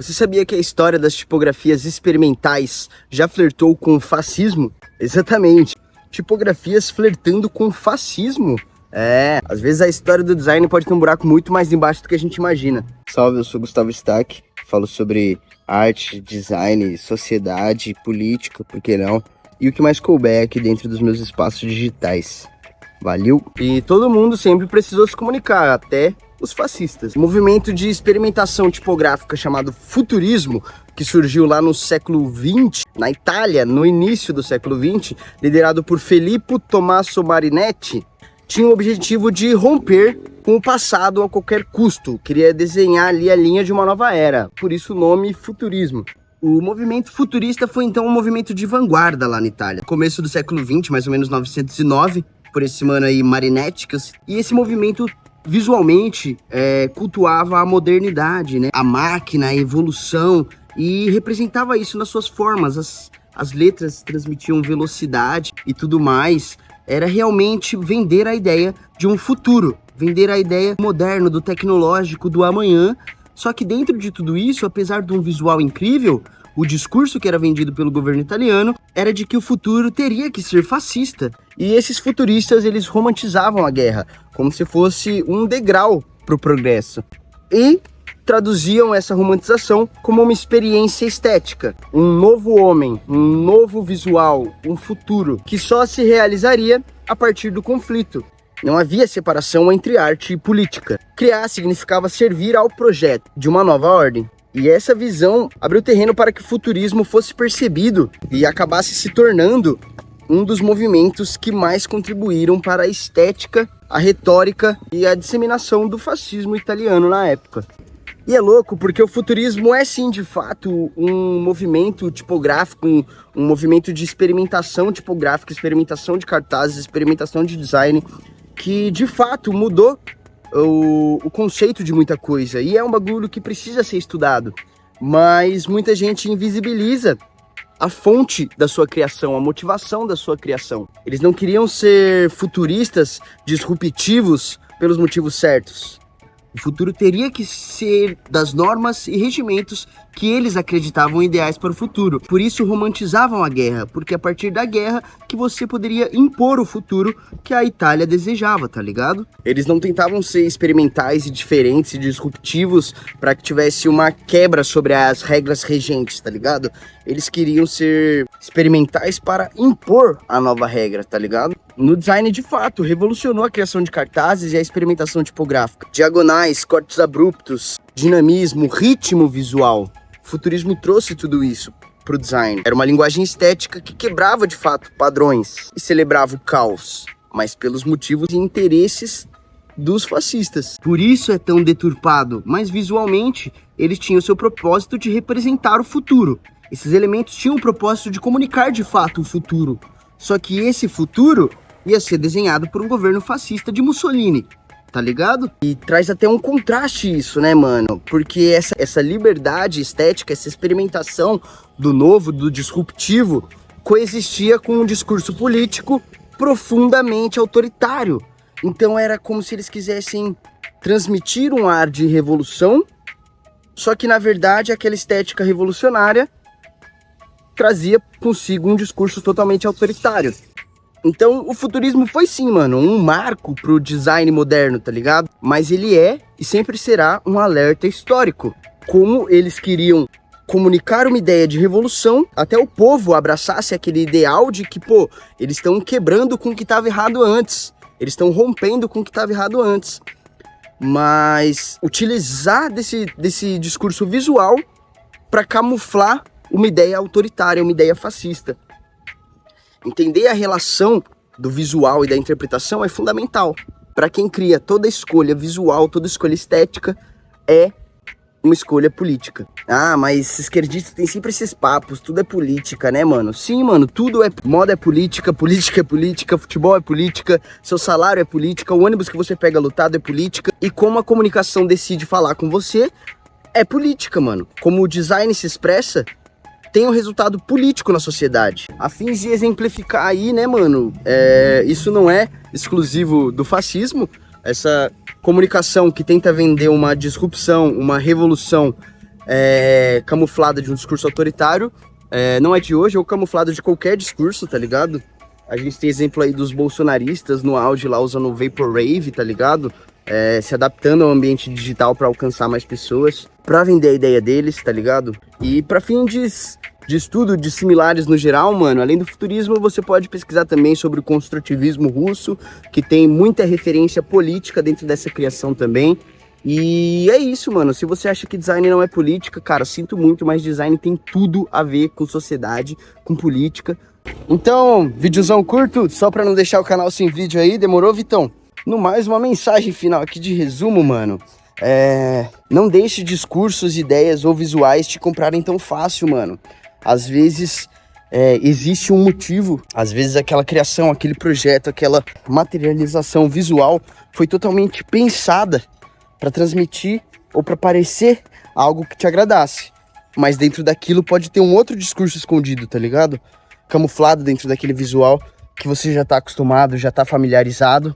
Você sabia que a história das tipografias experimentais já flertou com o fascismo? Exatamente. Tipografias flertando com o fascismo? Às vezes a história do design pode ter um buraco muito mais embaixo do que a gente imagina. Salve, eu sou Gustavo Stack, falo sobre arte, design, sociedade, política, por que não? E o que mais couber aqui dentro dos meus espaços digitais. Valeu! E todo mundo sempre precisou se comunicar, até os fascistas. O movimento de experimentação tipográfica chamado futurismo, que surgiu lá no século XX, na Itália, no início do século XX, liderado por Filippo Tommaso Marinetti, tinha o objetivo de romper com o passado a qualquer custo. Queria desenhar ali a linha de uma nova era, por isso o nome futurismo. O movimento futurista foi então um movimento de vanguarda lá na Itália. Começo do século XX, mais ou menos 909, por esse mano aí Marinetti. E esse movimento visualmente cultuava a modernidade, né? A máquina, a evolução, e representava isso nas suas formas. As letras transmitiam velocidade e tudo mais. Era realmente vender a ideia de um futuro, vender a ideia moderno, do tecnológico, do amanhã. Só que dentro de tudo isso, apesar de um visual incrível, o discurso que era vendido pelo governo italiano era de que o futuro teria que ser fascista. E esses futuristas, eles romantizavam a guerra, como se fosse um degrau para o progresso. E traduziam essa romantização como uma experiência estética, um novo homem, um novo visual, um futuro que só se realizaria a partir do conflito. Não havia separação entre arte e política. Criar significava servir ao projeto de uma nova ordem. E essa visão abriu terreno para que o futurismo fosse percebido e acabasse se tornando um dos movimentos que mais contribuíram para a estética, a retórica e a disseminação do fascismo italiano na época. E é louco porque o futurismo é sim, de fato, um movimento tipográfico, um movimento de experimentação tipográfica, experimentação de cartazes, experimentação de design, que de fato mudou o conceito de muita coisa. E é um bagulho que precisa ser estudado, mas muita gente invisibiliza a fonte da sua criação, a motivação da sua criação. Eles não queriam ser futuristas disruptivos pelos motivos certos. O futuro teria que ser das normas e regimentos que eles acreditavam ideais para o futuro. Por isso romantizavam a guerra, porque a partir da guerra que você poderia impor o futuro que a Itália desejava, tá ligado? Eles não tentavam ser experimentais e diferentes e disruptivos para que tivesse uma quebra sobre as regras regentes, tá ligado? Eles queriam ser experimentais para impor a nova regra, tá ligado? No design, de fato, revolucionou a criação de cartazes e a experimentação tipográfica. Diagonais, cortes abruptos, dinamismo, ritmo visual. O futurismo trouxe tudo isso pro design. Era uma linguagem estética que quebrava, de fato, padrões e celebrava o caos, mas pelos motivos e interesses dos fascistas. Por isso é tão deturpado, mas visualmente eles tinham o seu propósito de representar o futuro. Esses elementos tinham o propósito de comunicar, de fato, o futuro. Só que esse futuro ia ser desenhado por um governo fascista de Mussolini, tá ligado? E traz até um contraste isso, né, mano? Porque essa liberdade estética, essa experimentação do novo, do disruptivo, coexistia com um discurso político profundamente autoritário. Então era como se eles quisessem transmitir um ar de revolução, só que na verdade aquela estética revolucionária trazia consigo um discurso totalmente autoritário. Então o futurismo foi sim, mano, um marco pro design moderno, tá ligado? Mas ele é e sempre será um alerta histórico. Como eles queriam comunicar uma ideia de revolução, até o povo abraçasse aquele ideal de que, pô, eles estão quebrando com o que estava errado antes. Eles estão rompendo com o que estava errado antes. Mas utilizar desse discurso visual para camuflar uma ideia autoritária, uma ideia fascista. Entender a relação do visual e da interpretação é fundamental. Para quem cria, toda escolha visual, toda escolha estética é uma escolha política. Ah, mas esquerdistas têm sempre esses papos, tudo é política, né, mano? Sim, mano, tudo é... Moda é política, futebol é política, seu salário é política, o ônibus que você pega lotado é política. E como a comunicação decide falar com você, é política, mano. Como o design se expressa, tem um resultado político na sociedade. A fins de exemplificar aí, né, mano, isso não é exclusivo do fascismo. Essa comunicação que tenta vender uma disrupção, uma revolução camuflada de um discurso autoritário. Não é de hoje, ou camuflado de qualquer discurso, tá ligado? A gente tem exemplo aí dos bolsonaristas no auge lá usando o Vaporwave, tá ligado? Se adaptando ao ambiente digital para alcançar mais pessoas, para vender a ideia deles, tá ligado? E para fins de estudo de similares no geral, mano, além do futurismo, você pode pesquisar também sobre o construtivismo russo, que tem muita referência política dentro dessa criação também. E é isso, mano. Se você acha que design não é política, cara, sinto muito, mas design tem tudo a ver com sociedade, com política. Então, videozão curto, só pra não deixar o canal sem vídeo aí, demorou, Vitão? No mais, uma mensagem final aqui de resumo, mano. Não deixe discursos, ideias ou visuais te comprarem tão fácil, mano. Às vezes existe um motivo, às vezes aquela criação, aquele projeto, aquela materialização visual foi totalmente pensada para transmitir ou para parecer algo que te agradasse. Mas dentro daquilo pode ter um outro discurso escondido, tá ligado? Camuflado dentro daquele visual que você já tá acostumado, já tá familiarizado.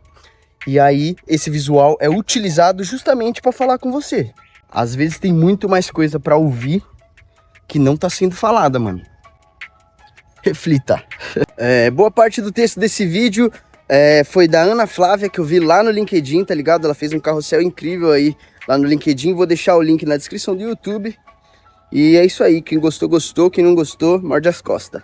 E aí esse visual é utilizado justamente para falar com você. Às vezes tem muito mais coisa para ouvir que não tá sendo falada, mano. Reflita. Boa parte do texto desse vídeo foi da Ana Flávia, que eu vi lá no LinkedIn, tá ligado? Ela fez um carrossel incrível aí lá no LinkedIn. Vou deixar o link na descrição do YouTube. E é isso aí. Quem gostou, gostou. Quem não gostou, morde as costas.